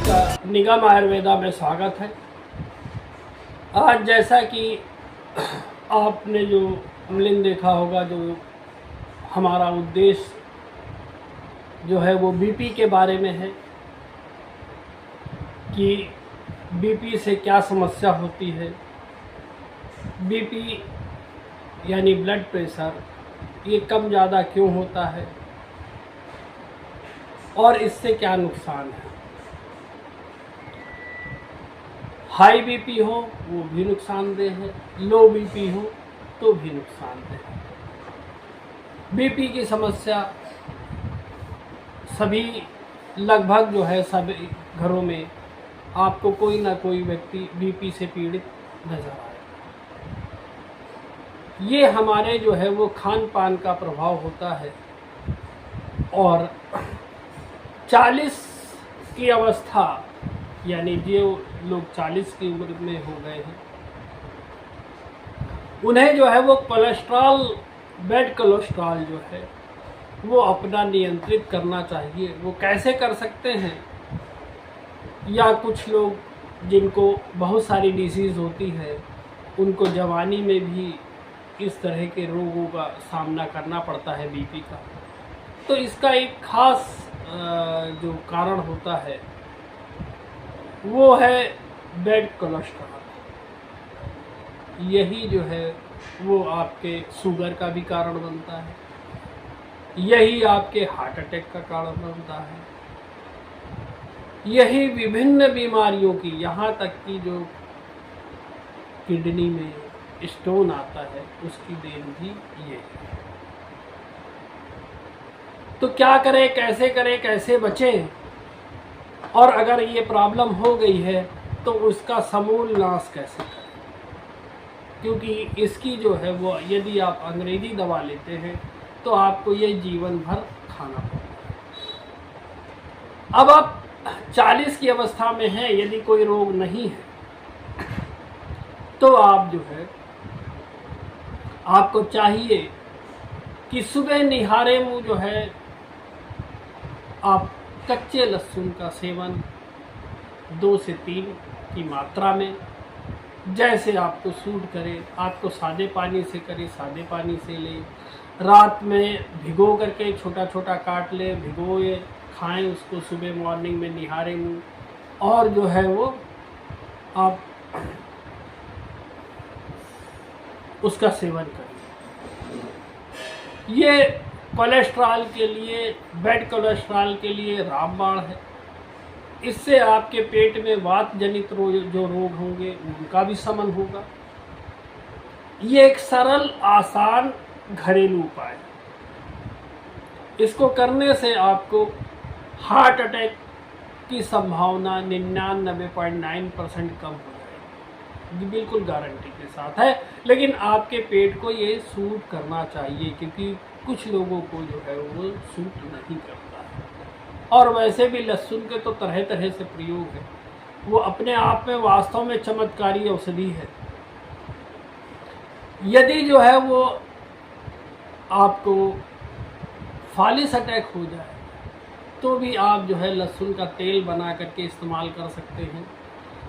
आपका निगम आयुर्वेदा में स्वागत है। आज जैसा कि आपने जो अमलिन देखा होगा, जो हमारा उद्देश्य जो है वो बीपी के बारे में है कि बीपी से क्या समस्या होती है। बीपी यानी ब्लड प्रेशर, ये कम ज़्यादा क्यों होता है और इससे क्या नुकसान है। हाई बीपी हो वो भी नुकसानदेह है, लो बीपी हो तो भी नुकसानदेह है। बीपी की समस्या सभी लगभग जो है सभी घरों में आपको कोई ना कोई व्यक्ति बीपी से पीड़ित नजर आएगा। ये हमारे जो है वो खान पान का प्रभाव होता है और 40 की अवस्था यानी जो लोग 40 की उम्र में हो गए हैं, उन्हें जो है वो कोलेस्ट्रॉल, बैड कोलेस्ट्रॉल जो है वो अपना नियंत्रित करना चाहिए। वो कैसे कर सकते हैं? या कुछ लोग जिनको बहुत सारी डिजीज़ होती है, उनको जवानी में भी इस तरह के रोगों का सामना करना पड़ता है बीपी का। तो इसका एक खास जो कारण होता है वो है बैड कोलेस्ट्रॉल। यही जो है वो आपके शुगर का भी कारण बनता है, यही आपके हार्ट अटैक का कारण बनता है, यही विभिन्न बीमारियों की, यहाँ तक कि जो किडनी में स्टोन आता है उसकी देन भी ये है। तो क्या करें, कैसे बचें, और अगर ये प्रॉब्लम हो गई है तो उसका समूल नाश कैसे करें, क्योंकि इसकी जो है वो यदि आप अंग्रेजी दवा लेते हैं तो आपको ये जीवन भर खाना पड़ता है। अब आप 40 की अवस्था में हैं, यदि कोई रोग नहीं है तो आप जो है आपको चाहिए कि सुबह निहारे मुँह जो है आप कच्चे लहसुन का सेवन 2 से 3 की मात्रा में, जैसे आपको सूट करे, आपको सादे पानी से करे सादे पानी से ले, रात में भिगो करके छोटा छोटा काट ले, भिगोए खाएं उसको, सुबह मॉर्निंग में निहारे मुँह, और जो है वो आप उसका सेवन करें। ये कोलेस्ट्रॉल के लिए, बैड कोलेस्ट्रॉल के लिए रामबाण है। इससे आपके पेट में वात जनित जो रोग होंगे उनका भी शमन होगा। ये एक सरल आसान घरेलू उपाय है। इसको करने से आपको हार्ट अटैक की संभावना 99.9% कम हो जाएगी। ये बिल्कुल गारंटी के साथ है। लेकिन आपके पेट को ये सूट करना चाहिए, क्योंकि कुछ लोगों को जो है वो सूट नहीं करता है। और वैसे भी लहसुन के तो तरह तरह से प्रयोग है, वो अपने आप में वास्तव में चमत्कारी औषधि है। यदि जो है वो आपको फालिस अटैक हो जाए तो भी आप जो है लहसुन का तेल बना करके इस्तेमाल कर सकते हैं।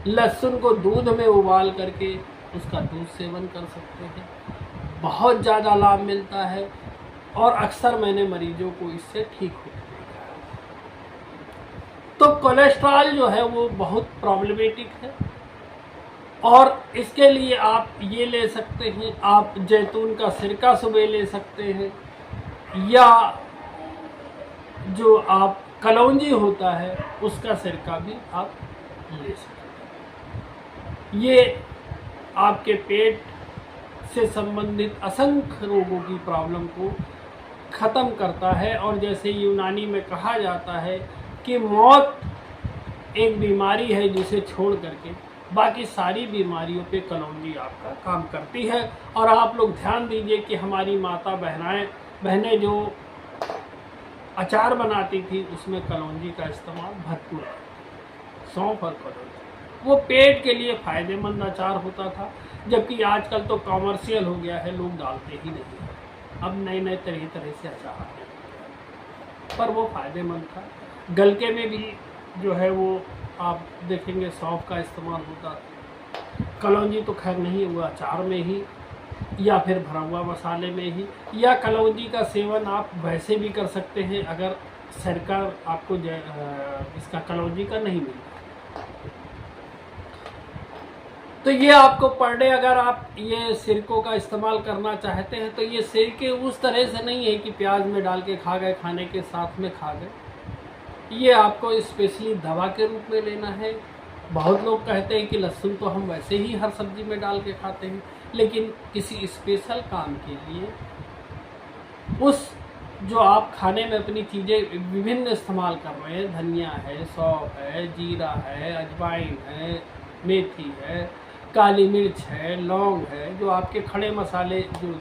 लहसुन को दूध में उबाल करके उसका दूध सेवन कर सकते हैं। बहुत ज़्यादा लाभ मिलता है और अक्सर मैंने मरीजों को इससे ठीक हो देखा है। तो कोलेस्ट्रॉल जो है वो बहुत प्रॉब्लमेटिक है और इसके लिए आप ये ले सकते हैं, आप जैतून का सिरका सुबह ले सकते हैं, या जो आप कलौंजी होता है उसका सिरका भी आप ले सकते हैं। ये आपके पेट से संबंधित असंख्य रोगों की प्रॉब्लम को ख़त्म करता है। और जैसे यूनानी में कहा जाता है कि मौत एक बीमारी है जिसे छोड़ करके बाकी सारी बीमारियों पे कलौंजी आपका काम करती है। और आप लोग ध्यान दीजिए कि हमारी माता बहनें जो अचार बनाती थी उसमें कलौंजी का इस्तेमाल भरपूर है। सौंफ और कलौंजी वो पेट के लिए फ़ायदेमंद अचार होता था, जबकि आजकल तो कॉमर्शियल हो गया है, लोग डालते ही नहीं हैं। अब नए नए तरह से अचार आते हैं, पर वो फ़ायदेमंद था। गलके में भी जो है वो आप देखेंगे सौंफ का इस्तेमाल होता था। कलौंजी तो खैर नहीं हुआ, अचार में ही या फिर भरा हुआ मसाले में ही, या कलौंजी का सेवन आप वैसे भी कर सकते हैं अगर सिरका आपको इसका कलौंजी का नहीं मिलता। तो ये आपको पर डे अगर आप ये सिरकों का इस्तेमाल करना चाहते हैं तो ये सिरके उस तरह से नहीं है कि प्याज में डाल के खा गए, खाने के साथ में खा गए। ये आपको स्पेशली दवा के रूप में लेना है। बहुत लोग कहते हैं कि लहसुन तो हम वैसे ही हर सब्जी में डाल के खाते हैं, लेकिन किसी स्पेशल काम के लिए उस जो आप खाने में अपनी चीज़ें विभिन्न इस्तेमाल कर रहे हैं, धनिया है, सौंफ है, जीरा है, अजवाइन है, मेथी है, काली मिर्च है, लौंग है, जो आपके खड़े मसाले जो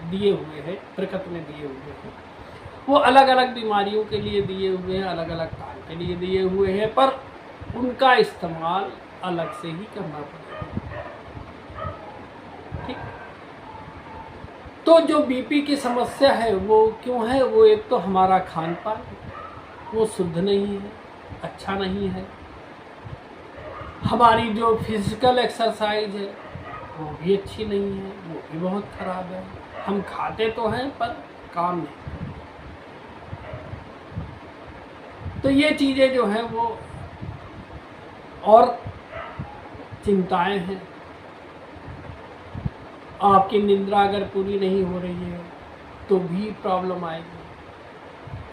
दिए हुए हैं, प्रकृत में दिए हुए हैं, वो अलग अलग बीमारियों के लिए दिए हुए हैं, अलग अलग काम के लिए दिए हुए हैं, पर उनका इस्तेमाल अलग से ही करना पड़ेगा। ठीक। तो जो बीपी की समस्या है वो क्यों है? वो एक तो हमारा खान पान वो शुद्ध नहीं है, अच्छा नहीं है। हमारी जो फिजिकल एक्सरसाइज है वो भी अच्छी नहीं है, वो भी बहुत खराब है। हम खाते तो हैं पर काम नहीं। तो ये चीज़ें जो हैं वो और चिंताएं हैं। आपकी निद्रा अगर पूरी नहीं हो रही है तो भी प्रॉब्लम आएगी,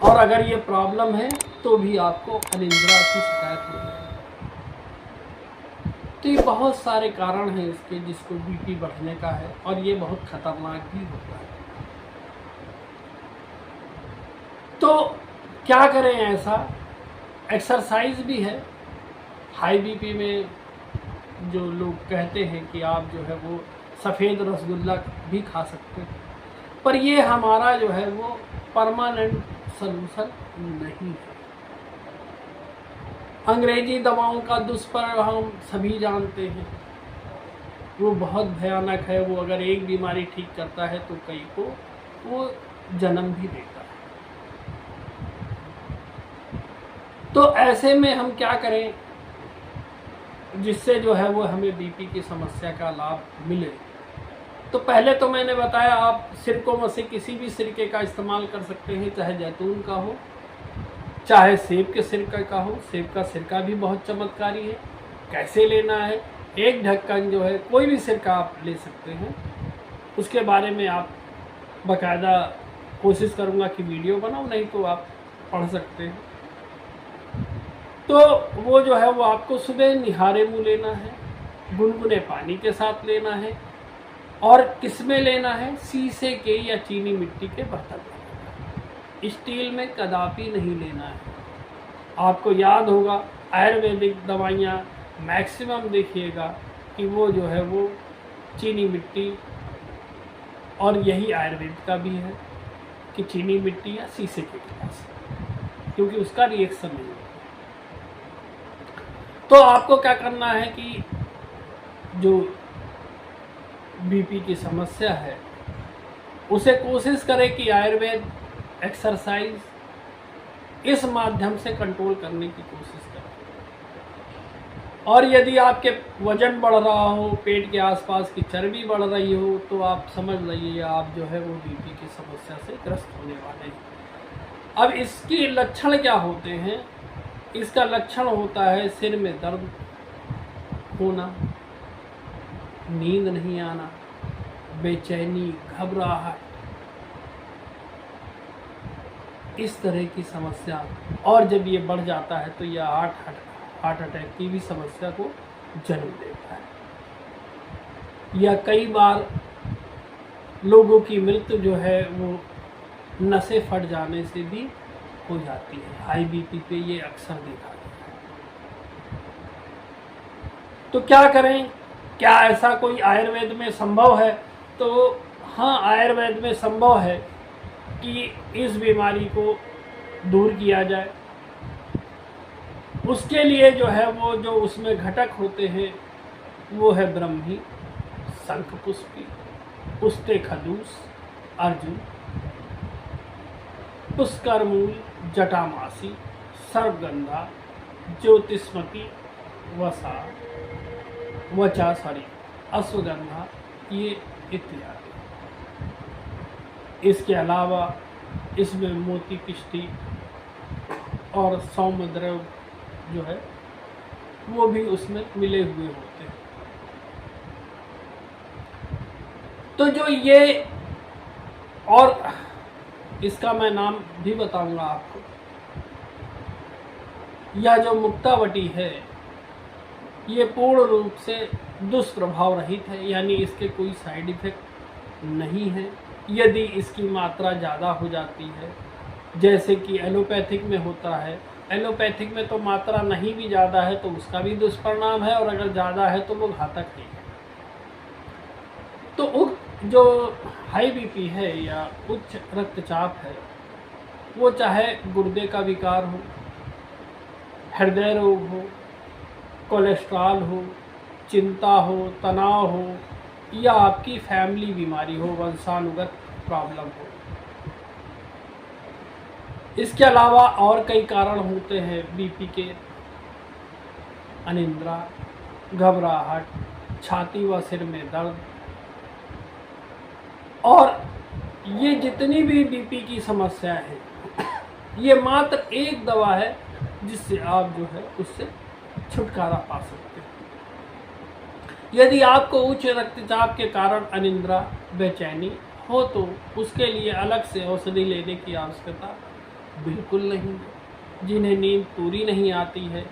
और अगर ये प्रॉब्लम है तो भी आपको अनिद्रा की शिकायत हो जाएगी। तो ये बहुत सारे कारण हैं इसके जिसको बीपी बढ़ने का है, और ये बहुत खतरनाक भी होता है। तो क्या करें? ऐसा एक्सरसाइज भी है। हाई बीपी में जो लोग कहते हैं कि आप जो है वो सफ़ेद रसगुल्ला भी खा सकते हैं, पर ये हमारा जो है वो परमानेंट सलूशन नहीं है। अंग्रेजी दवाओं का दुष्प्रभाव हम सभी जानते हैं, वो बहुत भयानक है। वो अगर एक बीमारी ठीक करता है तो कई को वो जन्म भी देता है। तो ऐसे में हम क्या करें जिससे जो है वो हमें बीपी की समस्या का लाभ मिले? तो पहले तो मैंने बताया आप सिरकों में से किसी भी सिरके का इस्तेमाल कर सकते हैं, चाहे जैतून का हो, चाहे सेब के सिरका का हो। सेब का सिरका भी बहुत चमत्कारी है। कैसे लेना है? एक ढक्कन जो है कोई भी सिरका आप ले सकते हैं, उसके बारे में आप बाकायदा कोशिश करूँगा कि वीडियो बनाऊँ, नहीं तो आप पढ़ सकते हैं। तो वो जो है वो आपको सुबह निहारे मुँह लेना है, गुनगुने पानी के साथ लेना है, और किसमें लेना है? शीशे के या चीनी मिट्टी के बर्तन में। स्टील में कदापि नहीं लेना है। आपको याद होगा आयुर्वेदिक दवाइयाँ मैक्सिमम देखिएगा कि वो जो है वो चीनी मिट्टी, और यही आयुर्वेद का भी है कि चीनी मिट्टी या शीशे के गिलास, क्योंकि उसका रिएक्शन नहीं होता। तो आपको क्या करना है कि जो बीपी की समस्या है उसे कोशिश करें कि आयुर्वेद, एक्सरसाइज, इस माध्यम से कंट्रोल करने की कोशिश करें। और यदि आपके वजन बढ़ रहा हो, पेट के आसपास की चर्बी बढ़ रही हो, तो आप समझ लीजिए आप जो है वो बीपी की समस्या से ग्रस्त होने वाले हैं। अब इसकी लक्षण क्या होते हैं? इसका लक्षण होता है सिर में दर्द होना, नींद नहीं आना, बेचैनी, घबराहट, इस तरह की समस्या। और जब ये बढ़ जाता है तो यह हार्ट अटैक की भी समस्या को जन्म देता है, या कई बार लोगों की मृत्यु जो है वो नसें फट जाने से भी हो जाती है। हाई बीपी पे ये अक्सर देखा गया है। तो क्या करें? क्या ऐसा कोई आयुर्वेद में संभव है? तो हाँ, आयुर्वेद में संभव है कि इस बीमारी को दूर किया जाए। उसके लिए जो है वो जो उसमें घटक होते हैं वो है ब्रह्मी, शंखपुष्पी, उस्ते खदूस, अर्जुन, पुष्कर मूल, जटामासी, सर्वगंधा, ज्योतिष्मती वचा अश्वगंधा, ये इत्यादि। इसके अलावा इसमें मोती पिष्टी और सौम्यद्रव्य जो है वो भी उसमें मिले हुए होते हैं। तो जो ये, और इसका मैं नाम भी बताऊंगा आपको, यह जो मुक्तावटी है ये पूर्ण रूप से दुष्प्रभाव रहित है, यानी इसके कोई साइड इफेक्ट नहीं है। यदि इसकी मात्रा ज़्यादा हो जाती है, जैसे कि एलोपैथिक में होता है, एलोपैथिक में तो मात्रा नहीं भी ज़्यादा है तो उसका भी दुष्परिणाम है, और अगर ज़्यादा है तो वो घातक नहीं है। तो जो हाई बीपी है या उच्च रक्तचाप है, वो चाहे गुर्दे का विकार हो, हृदय रोग हो, कोलेस्ट्रॉल हो, चिंता हो, तनाव हो, या आपकी फैमिली बीमारी हो, वंशानुगत प्रॉब्लम हो। इसके अलावा और कई कारण होते हैं बीपी के, अनिद्रा, घबराहट, छाती व सिर में दर्द, और ये जितनी भी बीपी की समस्या है, ये मात्र एक दवा है जिससे आप जो है उससे छुटकारा पा सकते हैं। यदि आपको उच्च रक्तचाप के कारण अनिद्रा, बेचैनी हो तो उसके लिए अलग से औषधि लेने की आवश्यकता बिल्कुल नहीं है। जिन्हें नींद पूरी नहीं आती है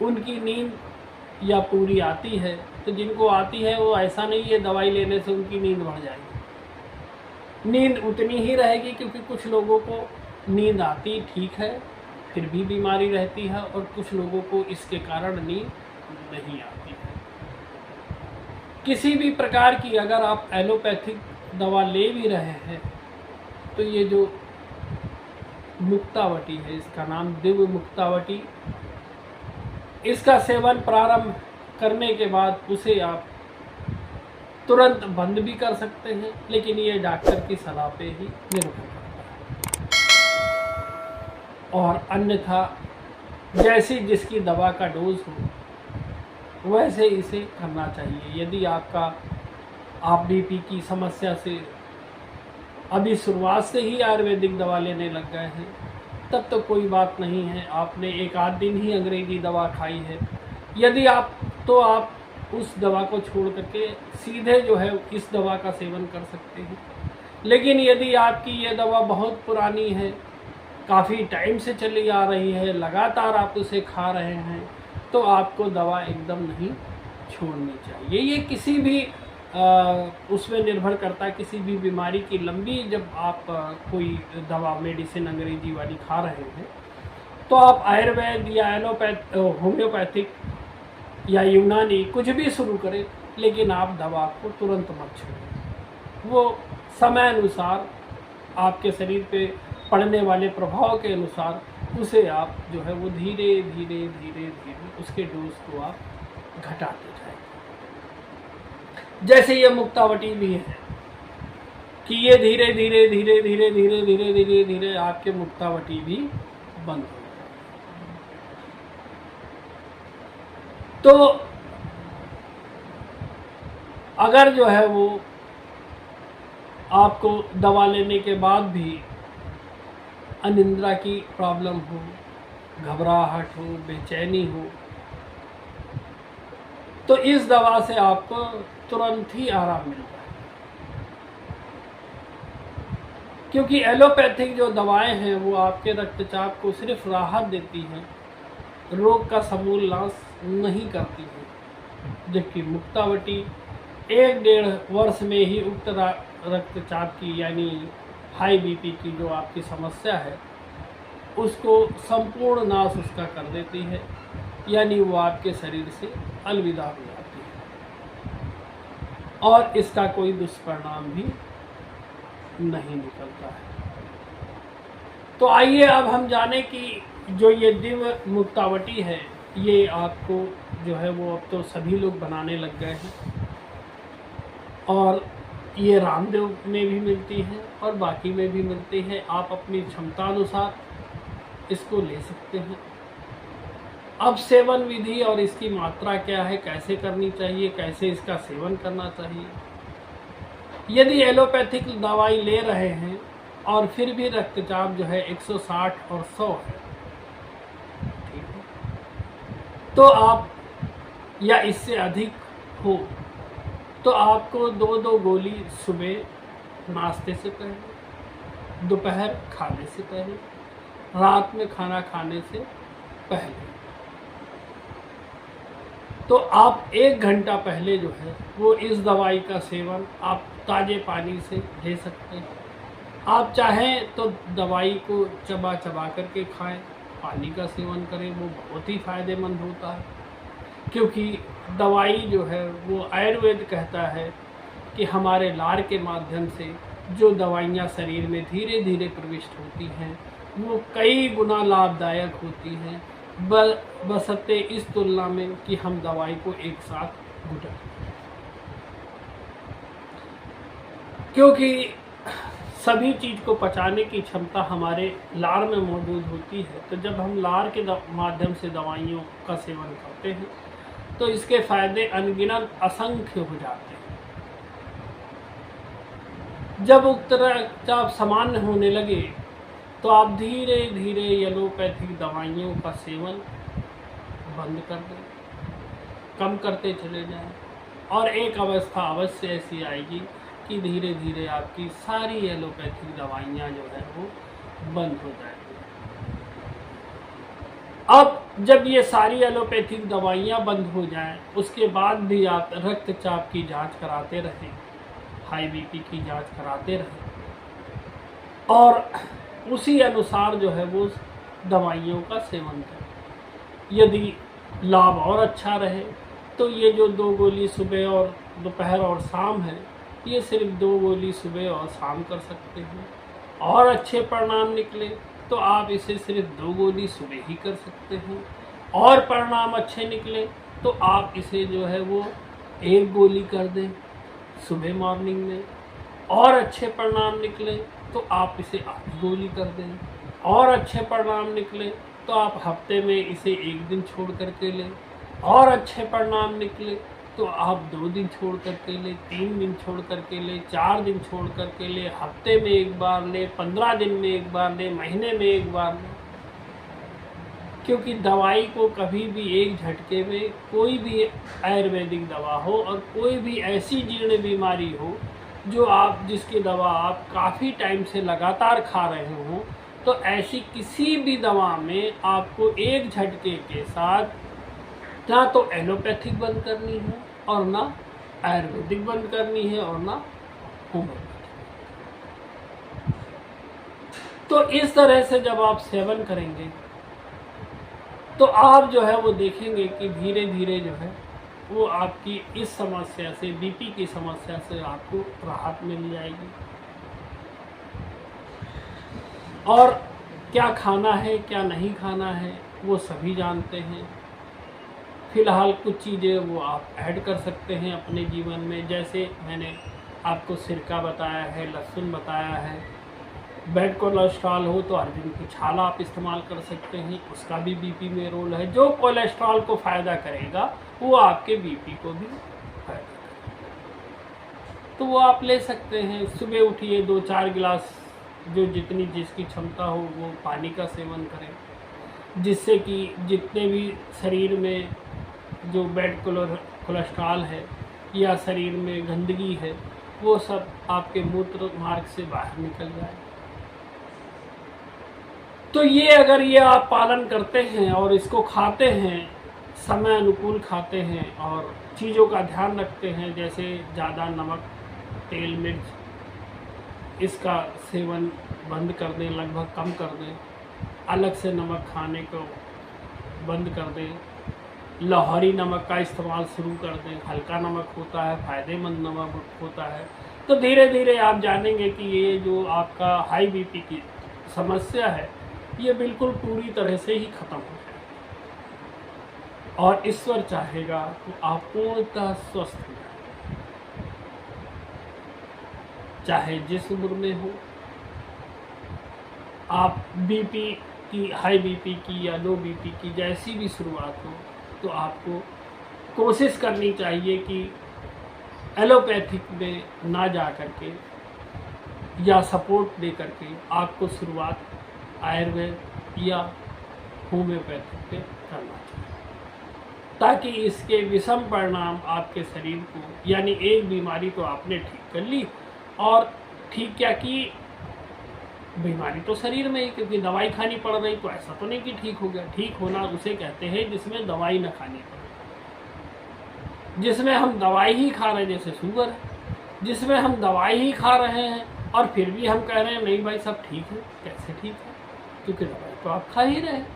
उनकी नींद या पूरी आती है, तो जिनको आती है वो ऐसा नहीं है दवाई लेने से उनकी नींद बढ़ जाएगी। नींद उतनी ही रहेगी, क्योंकि कुछ लोगों को नींद आती ठीक है फिर भी बीमारी रहती है, और कुछ लोगों को इसके कारण नींद नहीं आती है। किसी भी प्रकार की अगर आप एलोपैथिक दवा ले भी रहे हैं तो ये जो मुक्तावटी है, इसका नाम दिव्य मुक्तावटी, इसका सेवन प्रारंभ करने के बाद उसे आप तुरंत बंद भी कर सकते हैं, लेकिन ये डॉक्टर की सलाह पे ही निर्भर करता है। और अन्यथा जैसी जिसकी दवा का डोज हो वैसे इसे करना चाहिए। यदि आप बीपी की समस्या से अभी शुरुआत से ही आयुर्वेदिक दवा लेने लग गए हैं तब तो कोई बात नहीं है, आपने एक आध दिन ही अंग्रेजी दवा खाई है। यदि आप उस दवा को छोड़ करके सीधे जो है इस दवा का सेवन कर सकते हैं। लेकिन यदि आपकी ये दवा बहुत पुरानी है, काफ़ी टाइम से चली आ रही है, लगातार आप उसे खा रहे हैं, तो आपको दवा एकदम नहीं छोड़नी चाहिए। ये किसी भी उसमें निर्भर करता है, किसी भी बीमारी की लंबी जब आप कोई दवा मेडिसिन अंग्रेजी वाली खा रहे हैं तो आप आयुर्वेद या होम्योपैथिक या यूनानी कुछ भी शुरू करें, लेकिन आप दवा को तुरंत मत छोड़ें। वो समय अनुसार आपके शरीर पे पड़ने वाले प्रभाव के अनुसार उसे आप जो है वो धीरे धीरे उसके डोज को आप घटाते जाएं। जैसे ये मुक्तावटी भी है कि ये धीरे धीरे आपके मुक्तावटी भी बंद हो जाए। तो अगर जो है वो आपको दवा लेने के बाद भी अनिद्रा की प्रॉब्लम हो, घबराहट हो, बेचैनी हो, तो इस दवा से आपको तुरंत ही आराम मिलता है। क्योंकि एलोपैथिक जो दवाएं हैं वो आपके रक्तचाप को सिर्फ राहत देती हैं, रोग का समूल नाश नहीं करती है। जबकि मुक्तावटी 1-1.5 वर्ष में ही उक्त रक्तचाप की यानी हाई बीपी की जो आपकी समस्या है उसको संपूर्ण नाश उसका कर देती है, यानी वो आपके शरीर से अलविदा हो जाती है और इसका कोई दुष्परिणाम भी नहीं निकलता है। तो आइए अब हम जाने कि जो ये दिव्य मुक्तावटी है ये आपको जो है वो अब तो सभी लोग बनाने लग गए हैं, और ये रामदेव में भी मिलती है और बाकी में भी मिलती है। आप अपनी क्षमता अनुसार इसको ले सकते हैं। अब सेवन विधि और इसकी मात्रा क्या है, कैसे करनी चाहिए, कैसे इसका सेवन करना चाहिए। यदि एलोपैथिक दवाई ले रहे हैं और फिर भी रक्तचाप जो है 160 और 100 है, ठीक है, तो आप या इससे अधिक हो तो आपको 2-2 गोली सुबह नाश्ते से पहले, दोपहर खाने से पहले, रात में खाना खाने से पहले, तो आप 1 घंटा पहले जो है वो इस दवाई का सेवन आप ताज़े पानी से ले सकते हैं। आप चाहें तो दवाई को चबा चबा करके खाएं, पानी का सेवन करें, वो बहुत ही फ़ायदेमंद होता है। क्योंकि दवाई जो है वो आयुर्वेद कहता है कि हमारे लार के माध्यम से जो दवाइयाँ शरीर में धीरे धीरे प्रविष्ट होती हैं वो कई गुना लाभदायक होती हैं, बशर्ते इस तुलना में कि हम दवाई को एक साथ घुटन, क्योंकि सभी चीज़ को पचाने की क्षमता हमारे लार में मौजूद होती है। तो जब हम लार के माध्यम से दवाइयों का सेवन करते हैं तो इसके फायदे अनगिनत असंख्य हो जाते हैं। जब उक्त रक्तचाप सामान्य होने लगे तो आप धीरे धीरे एलोपैथिक दवाइयों का सेवन बंद कर दें, कम करते चले जाएं, और एक अवस्था अवश्य ऐसी आएगी कि धीरे धीरे आपकी सारी एलोपैथिक दवाइयाँ जो है वो बंद हो जाएंगी। अब जब ये सारी एलोपैथिक दवाइयाँ बंद हो जाएं, उसके बाद भी आप रक्तचाप की जांच कराते रहें, हाई बीपी की जांच कराते रहें, और उसी अनुसार जो है वो दवाइयों का सेवन करें। यदि लाभ और अच्छा रहे तो ये जो 2 गोली सुबह और दोपहर और शाम है, ये सिर्फ 2 गोली सुबह और शाम कर सकते हैं। और अच्छे परिणाम निकले तो आप इसे सिर्फ 2 गोली सुबह ही कर सकते हैं। और परिणाम अच्छे निकले तो आप इसे जो है वो 1 गोली कर दें सुबह मॉर्निंग में। और अच्छे परिणाम निकले तो आप इसे आधी गोली कर दें। और अच्छे परिणाम निकले तो आप हफ्ते में इसे 1 दिन छोड़ करके लें। और अच्छे परिणाम निकले तो आप 2 दिन छोड़ करके लें, 3 दिन छोड़ करके लें, 4 दिन छोड़ करके लें, हफ्ते में 1 बार लें, 15 दिन में 1 बार लें, महीने में 1 बार लें। क्योंकि दवाई को कभी भी एक झटके में, कोई भी आयुर्वेदिक दवा हो और कोई भी ऐसी जीर्ण बीमारी हो जो आप जिसकी दवा आप काफ़ी टाइम से लगातार खा रहे हो, तो ऐसी किसी भी दवा में आपको एक झटके के साथ ना तो एलोपैथिक बंद करनी है और ना आयुर्वेदिक बंद करनी है और ना होम्योपैथिक। तो इस तरह से जब आप सेवन करेंगे तो आप जो है वो देखेंगे कि धीरे धीरे जो है वो आपकी इस समस्या से, बीपी की समस्या से आपको राहत मिल जाएगी। और क्या खाना है क्या नहीं खाना है वो सभी जानते हैं। फिलहाल कुछ चीज़ें वो आप ऐड कर सकते हैं अपने जीवन में, जैसे मैंने आपको सिरका बताया है, लहसुन बताया है। बैड कोलेस्ट्रॉल हो तो अर्जुन की छाल आप इस्तेमाल कर सकते हैं, उसका भी बीपी में रोल है। जो कोलेस्ट्रॉल को फ़ायदा करेगा वो आपके बीपी को भी फायदा करेगा, तो वो आप ले सकते हैं। सुबह उठिए 2-4 गिलास, जो जितनी जिसकी क्षमता हो वो पानी का सेवन करें, जिससे कि जितने भी शरीर में जो बैड कोलेस्ट्रॉल है या शरीर में गंदगी है वो सब आपके मूत्र मार्ग से बाहर निकल जाए। तो ये अगर ये आप पालन करते हैं और इसको खाते हैं, समय अनुकूल खाते हैं और चीज़ों का ध्यान रखते हैं, जैसे ज़्यादा नमक, तेल, मिर्च, इसका सेवन बंद कर दें, लगभग कम कर दें, अलग से नमक खाने को बंद कर दें, लाहौरी नमक का इस्तेमाल शुरू कर दें। हल्का नमक होता है, फ़ायदेमंद नमक होता है। तो धीरे धीरे आप जानेंगे कि ये जो आपका हाई बीपी की समस्या है ये बिल्कुल पूरी तरह से ही ख़त्म हो जाएगी, और ईश्वर चाहेगा तो आप पूर्णतः स्वस्थ हो जाए, चाहे जिस उम्र में हो। आप बीपी कि हाई बीपी की या लो बीपी की जैसी भी शुरुआत हो तो आपको कोशिश करनी चाहिए कि एलोपैथिक में ना जा करके या सपोर्ट दे करके आपको शुरुआत आयुर्वेद या होम्योपैथिक पे करना चाहिए, ताकि इसके विषम परिणाम आपके शरीर को, यानी एक बीमारी तो आपने ठीक कर ली और ठीक क्या की, बीमारी तो शरीर में ही, क्योंकि दवाई खानी पड़ रही, तो ऐसा तो नहीं कि ठीक हो गया। ठीक होना उसे कहते हैं जिसमें दवाई न खानी पड़े, जिसमें हम दवाई ही खा रहे हैं, जैसे शुगर है, जिसमें हम दवाई ही खा रहे हैं और फिर भी हम कह रहे हैं नहीं भाई सब ठीक है। कैसे ठीक है? क्योंकि दवाई तो आप खा ही रहे हैं।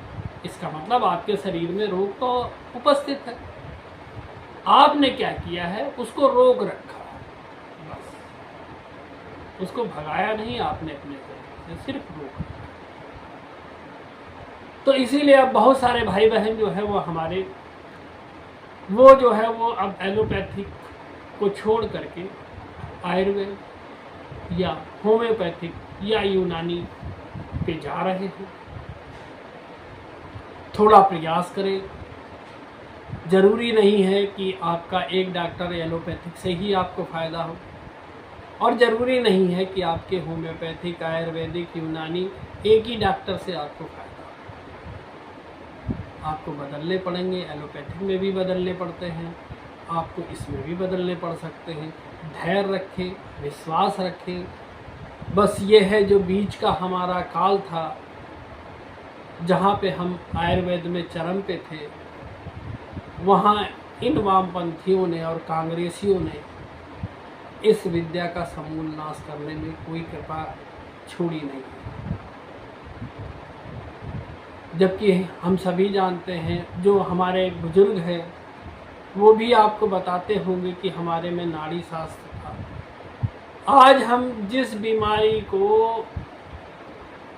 इसका मतलब आपके शरीर में रोग तो उपस्थित है, आपने क्या किया है, उसको रोक रखा, बस उसको भगाया नहीं आपने अपने शरीर से, सिर्फ रोक रखा। तो इसीलिए अब बहुत सारे भाई बहन जो है वो हमारे वो जो है वो अब एलोपैथिक को छोड़ करके आयुर्वेद या होम्योपैथिक या यूनानी पे जा रहे हैं। थोड़ा प्रयास करें। ज़रूरी नहीं है कि आपका एक डॉक्टर एलोपैथिक से ही आपको फ़ायदा हो, और ज़रूरी नहीं है कि आपके होम्योपैथिक, आयुर्वेदिक, यूनानी एक ही डॉक्टर से आपको फ़ायदा हो। आपको बदलने पड़ेंगे, एलोपैथिक में भी बदलने पड़ते हैं, आपको इसमें भी बदलने पड़ सकते हैं। धैर्य रखें, विश्वास रखें। बस ये है जो बीच का हमारा काल था, जहाँ पे हम आयुर्वेद में चरम पे थे, वहाँ इन वामपंथियों ने और कांग्रेसियों ने इस विद्या का समूल नाश करने में कोई कृपा छोड़ी नहीं है। जबकि हम सभी जानते हैं, जो हमारे बुजुर्ग हैं वो भी आपको बताते होंगे कि हमारे में नाड़ी शास्त्र था। आज हम जिस बीमारी को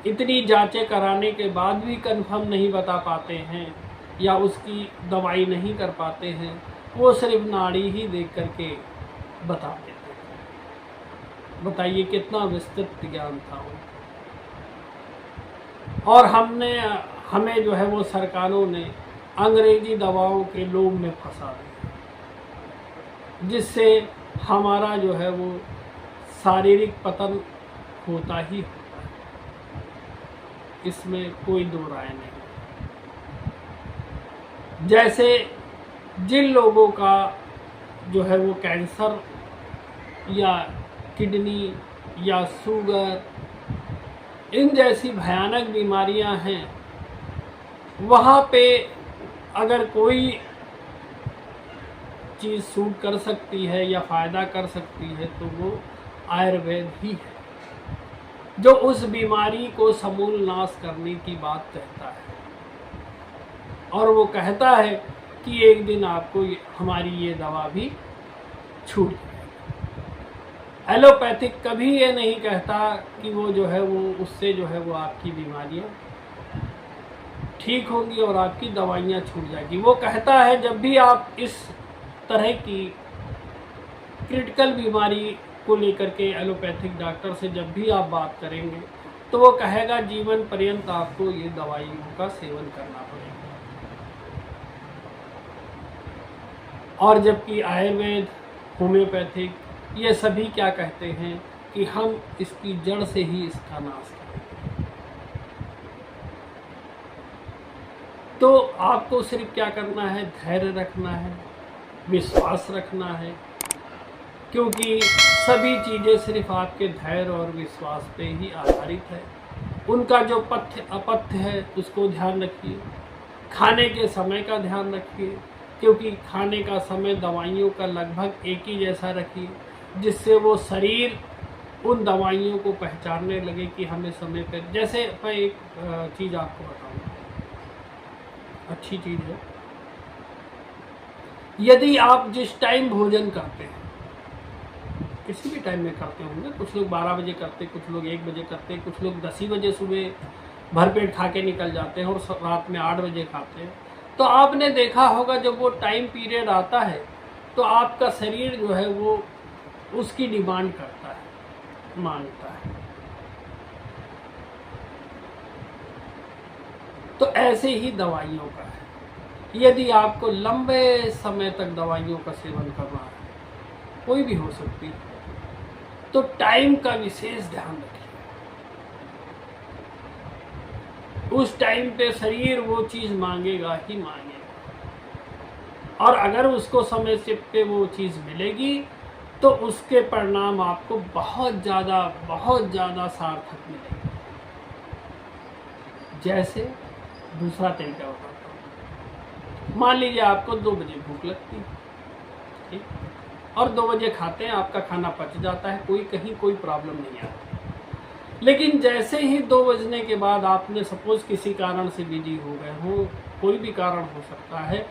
इतनी जांचें कराने के बाद भी कंफर्म नहीं बता पाते हैं या उसकी दवाई नहीं कर पाते हैं, वो सिर्फ नाड़ी ही देख करके बता देते हैं। बताइए कितना विस्तृत ज्ञान था वो। और हमें जो है वो सरकारों ने अंग्रेजी दवाओं के लोभ में फंसा दिया, जिससे हमारा जो है वो शारीरिक पतन होता ही होता है, इसमें कोई दो राय नहीं। जैसे जिन लोगों का जो है वो कैंसर या किडनी या शुगर, इन जैसी भयानक बीमारियां हैं, वहाँ पे अगर कोई चीज़ सूट कर सकती है या फ़ायदा कर सकती है तो वो आयुर्वेद ही है, जो उस बीमारी को समूल नाश करने की बात कहता है। और वो कहता है कि एक दिन आपको हमारी ये दवा भी छूट जाएगी। एलोपैथिक कभी ये नहीं कहता कि वो जो है वो उससे जो है वो आपकी बीमारियां ठीक होंगी और आपकी दवाइयां छूट जाएगी। वो कहता है जब भी आप इस तरह की क्रिटिकल बीमारी को लेकर के एलोपैथिक डॉक्टर से जब भी आप बात करेंगे तो वो कहेगा जीवन पर्यंत आपको ये दवाइयों का सेवन करना पड़ेगा। और जबकि आयुर्वेद, होम्योपैथिक, ये सभी क्या कहते हैं कि हम इसकी जड़ से ही इसका नाश करेंगे। तो आपको सिर्फ क्या करना है, धैर्य रखना है, विश्वास रखना है, क्योंकि सभी चीज़ें सिर्फ आपके धैर्य और विश्वास पे ही आधारित है। उनका जो पथ्य अपथ्य है उसको ध्यान रखिए। खाने के समय का ध्यान रखिए, क्योंकि खाने का समय दवाइयों का लगभग एक ही जैसा रखिए, जिससे वो शरीर उन दवाइयों को पहचानने लगे कि हमें समय पर। जैसे मैं एक चीज़ आपको बताऊंगा, अच्छी चीज़ है। यदि आप जिस टाइम भोजन करते हैं, किसी भी टाइम में करते होंगे, कुछ लोग 12 बजे करते, कुछ लोग 1 बजे करते, कुछ लोग 10 ही बजे सुबह भरपेट खा के निकल जाते हैं और रात में 8 बजे खाते हैं, तो आपने देखा होगा जब वो टाइम पीरियड आता है तो आपका शरीर जो है वो उसकी डिमांड करता है, मांगता है। तो ऐसे ही दवाइयों का है। यदि आपको लंबे समय तक दवाइयों का सेवन करना है, कोई भी हो सकती है, तो टाइम का विशेष ध्यान रखिए। उस टाइम पे शरीर वो चीज़ मांगेगा ही मांगेगा, और अगर उसको समय से पे वो चीज़ मिलेगी तो उसके परिणाम आपको बहुत ज़्यादा सार्थक मिलेंगे। जैसे दूसरा तरीका बताता हूँ। मान लीजिए आपको 2 बजे भूख लगती है, ठीक, और 2 बजे खाते हैं, आपका खाना पच जाता है, कोई प्रॉब्लम नहीं आती। लेकिन जैसे ही 2 बजने के बाद आपने सपोज किसी कारण से बिजी हो गए हो, कोई भी कारण हो सकता है,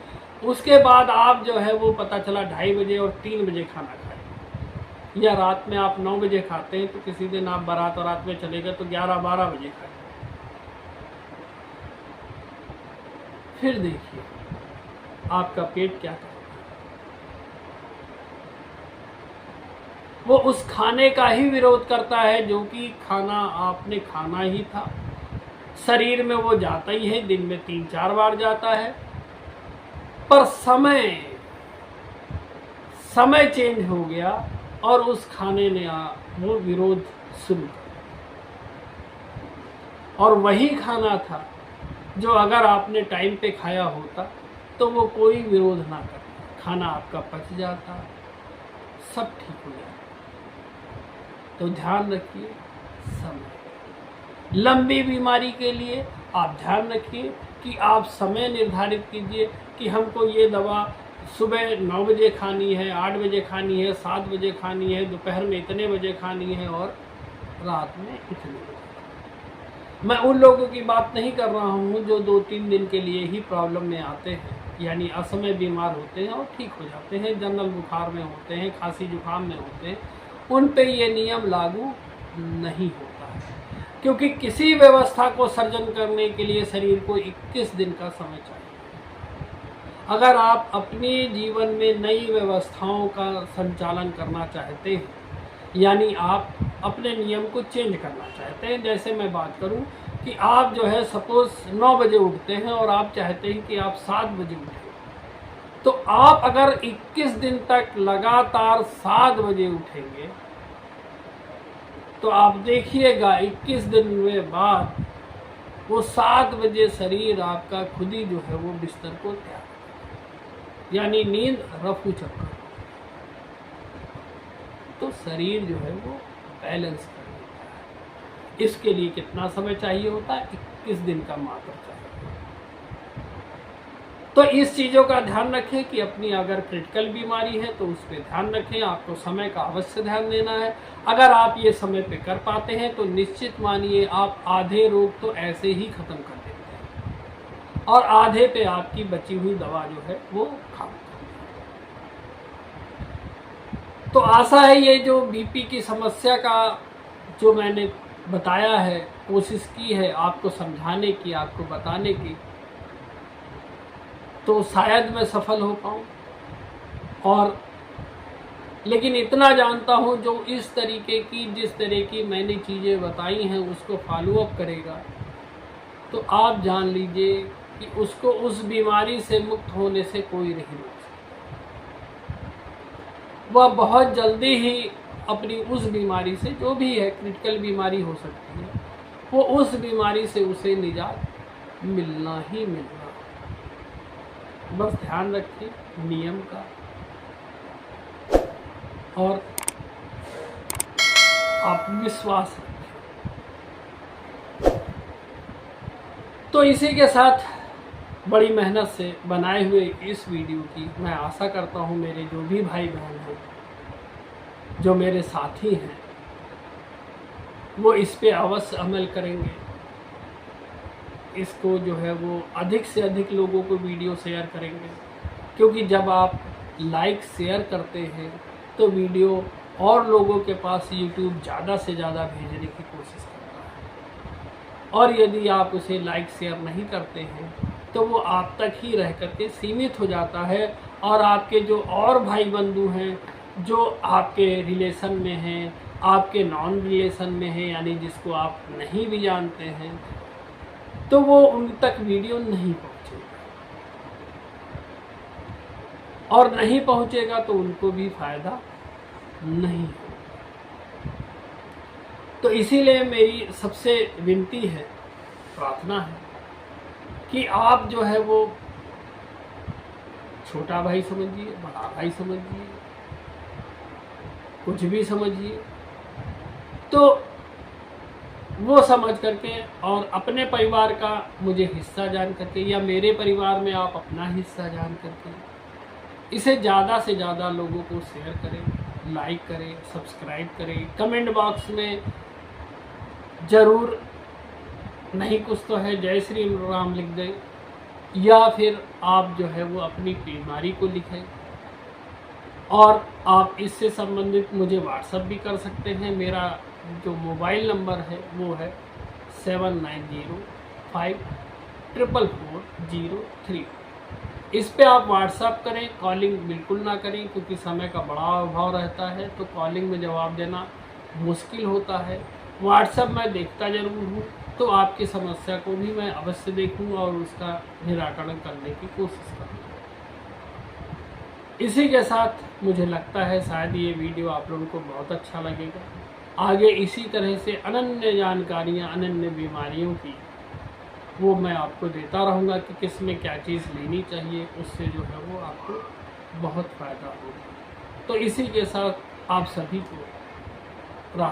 उसके बाद आप जो है वो पता चला 2:30 बजे और 3 बजे खाना खाए, या रात में आप 9 बजे खाते हैं तो किसी दिन आप बारात में चले गए तो 11-12 बजे खाए। फिर देखिए आपका पेट क्या करता है। वो उस खाने का ही विरोध करता है जो कि खाना आपने खाना ही था। शरीर में वो जाता ही है, दिन में 3-4 बार जाता है, पर समय चेंज हो गया और उस खाने ने वो विरोध शुरू कर दिया। और वही खाना था जो अगर आपने टाइम पे खाया होता तो वो कोई विरोध ना करता, खाना आपका पच जाता, सब ठीक हो जाता। तो ध्यान रखिए समय। लंबी बीमारी के लिए आप ध्यान रखिए कि आप समय निर्धारित कीजिए कि हमको ये दवा सुबह 9 बजे खानी है, 8 बजे खानी है, 7 बजे खानी है, दोपहर में इतने बजे खानी है और रात में इतने बजे। मैं उन लोगों की बात नहीं कर रहा हूँ जो 2-3 दिन के लिए ही प्रॉब्लम में आते हैं, यानी असमय बीमार होते हैं और ठीक हो जाते हैं, जनरल बुखार में होते हैं, खांसी जुकाम में होते हैं। उन पे ये नियम लागू नहीं होता है, क्योंकि किसी व्यवस्था को सर्जन करने के लिए शरीर को 21 दिन का समय चाहिए। अगर आप अपने जीवन में नई व्यवस्थाओं का संचालन करना चाहते हैं, यानी आप अपने नियम को चेंज करना चाहते हैं, जैसे मैं बात करूं कि आप जो है सपोज 9 बजे उठते हैं और आप चाहते हैं कि आप 7 बजे उठें, तो आप अगर 21 दिन तक लगातार 7 बजे उठेंगे तो आप देखिएगा 21 दिन में बाद वो 7 बजे शरीर आपका खुद ही जो है वो बिस्तर को त्याग, यानी नींद रफू चक्कर, तो शरीर जो है वो बैलेंस कर लेता है। इसके लिए कितना समय चाहिए होता है? 21 दिन का मात्र चाहिए। तो इस चीज़ों का ध्यान रखें कि अपनी अगर क्रिटिकल बीमारी है तो उस पर ध्यान रखें, आपको समय का अवश्य ध्यान देना है। अगर आप ये समय पे कर पाते हैं तो निश्चित मानिए आप आधे रोग तो ऐसे ही ख़त्म कर देते हैं और आधे पे आपकी बची हुई दवा जो है वो काम करती है। तो आशा है ये जो बीपी की समस्या का जो मैंने बताया है, कोशिश की है आपको समझाने की, आपको बताने की, तो शायद मैं सफल हो पाऊँ। और लेकिन इतना जानता हूँ जो इस तरीके की जिस तरह की मैंने चीज़ें बताई हैं उसको फॉलो अप करेगा तो आप जान लीजिए कि उसको उस बीमारी से मुक्त होने से कोई नहीं रोक सकता। वह बहुत जल्दी ही अपनी उस बीमारी से, जो भी है क्रिटिकल बीमारी हो सकती है, वो उस बीमारी से उसे निजात मिलना ही मिलना। बस ध्यान रखिए नियम का और आप विश्वास रखें। तो इसी के साथ बड़ी मेहनत से बनाए हुए इस वीडियो की मैं आशा करता हूँ मेरे जो भी भाई बहन हैं, जो मेरे साथी हैं, वो इस पे अवश्य अमल करेंगे। इसको जो है वो अधिक से अधिक लोगों को वीडियो शेयर करेंगे, क्योंकि जब आप लाइक शेयर करते हैं तो वीडियो और लोगों के पास यूट्यूब ज़्यादा से ज़्यादा भेजने की कोशिश करता है। और यदि आप उसे लाइक शेयर नहीं करते हैं तो वो आप तक ही रह करके सीमित हो जाता है और आपके जो और भाई बंधु हैं, जो आपके रिलेशन में हैं, आपके नॉन रिलेशन में हैं, यानी जिसको आप नहीं भी जानते हैं, तो वो उन तक वीडियो नहीं पहुंचेगा, और नहीं पहुंचेगा तो उनको भी फायदा नहीं होगा। तो इसीलिए मेरी सबसे विनती है, प्रार्थना है कि आप जो है वो छोटा भाई समझिए, बड़ा भाई समझिए, कुछ भी समझिए, तो वो समझ करके और अपने परिवार का मुझे हिस्सा जान करके, या मेरे परिवार में आप अपना हिस्सा जान करके इसे ज़्यादा से ज़्यादा लोगों को शेयर करें, लाइक करें, सब्सक्राइब करें, कमेंट बॉक्स में ज़रूर नहीं कुछ तो है जय श्री राम लिख दें, या फिर आप जो है वो अपनी बीमारी को लिखें। और आप इससे संबंधित मुझे व्हाट्सएप भी कर सकते हैं। मेरा जो मोबाइल नंबर है वो है 7905444003। इस पे आप व्हाट्सएप करें, कॉलिंग बिल्कुल ना करें, क्योंकि समय का बड़ा अभाव रहता है तो कॉलिंग में जवाब देना मुश्किल होता है। व्हाट्सएप मैं देखता ज़रूर हूँ, तो आपकी समस्या को भी मैं अवश्य देखूँगा और उसका निराकरण करने की कोशिश करूँगा। इसी के साथ मुझे लगता है शायद ये वीडियो आप लोगों को बहुत अच्छा लगेगा। आगे इसी तरह से अनन्य जानकारियाँ, अनन्य बीमारियों की वो मैं आपको देता रहूँगा कि किस में क्या चीज़ लेनी चाहिए, उससे जो है वो आपको बहुत फ़ायदा होगा। तो इसी के साथ आप सभी को प्रार्थना